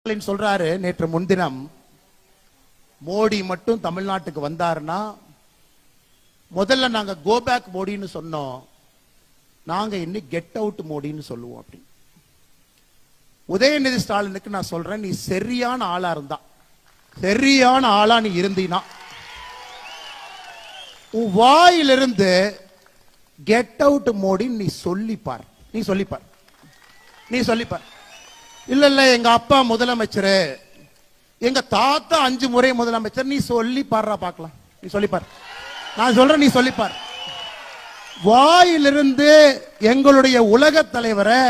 சொல்றாரு, நேற்று முன்தினம் மோடி மட்டும் தமிழ்நாட்டுக்கு வந்தாருன்னா முதல்ல நாங்க கோ பேக் மோடின்னு சொன்னோம், நாங்க இன்னைக்கு கெட் அவுட் மோடின்னு சொல்லுவோம். அப்படி உதயநிதி ஸ்டாலினுக்கு நான் சொல்றேன், நீ சரியான ஆளா இருந்தா, சரியான ஆளா நீ இருந்தீனா, உன் வாயிலிருந்து கெட் அவுட் மோடி நீ சொல்லிப்பார், நீ சொல்லிப்பார், நீ சொல்லிப்பார். இல்ல இல்ல எங்க அப்பா முதலமைச்சர், எங்க தாத்தா 5 முறை முதலமைச்சர், நீ சொல்லி பாடுறா பார்க்கலாம், நீ சொல்லிப்பார். நான் சொல்றேன், நீ சொல்லிப்பார். வாயிலிருந்து எங்களுடைய உலக தலைவரை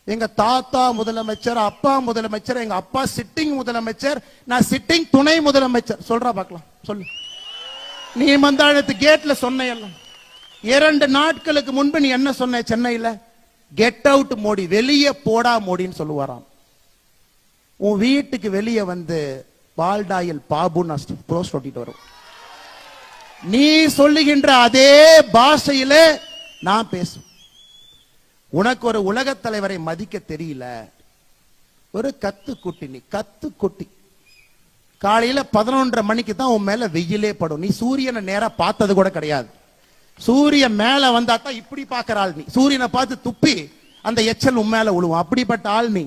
எங்க தாத்தா முதலமைச்சர், அப்பா முதலமைச்சர், எங்க அப்பா சிட்டிங் முதலமைச்சர், நான் சிட்டிங் துணை முதலமைச்சர், சொல்றா பார்க்கலாம், சொல்லு. நீ மந்தாழத்து கேட்ல சொன்ன எல்லாம் 2 நாட்களுக்கு முன்பு நீ என்ன சொன்ன சென்னையில? கெட் அவுட் மோடி, வெளியே போடா மோடின்னு சொல்லுவாராம். உன் வீட்டுக்கு வெளியே வந்து பால்டாயில் பாபுன்னு போஸ்ட் ஒட்டிட்டு வரும். நீ சொல்லுகின்ற அதே பாஷையில நான் பேசுவேன். உனக்கு ஒரு உலக தலைவரை மதிக்க தெரியல, ஒரு கத்து குட்டி, நீ கத்து குட்டி. காலையில 11:30 மணிக்கு தான் உன் மேல வெயிலே படும். நீ சூரியனை நேரா பார்த்தது கூட கிடையாது. சூரியன் மேல வந்தா தான் இப்படி பாக்குற ஆள் நீ. சூரியனை பார்த்து துப்பி அந்த எச்சல் உன் மேல விழுவும். அப்படிப்பட்ட ஆள் நீ.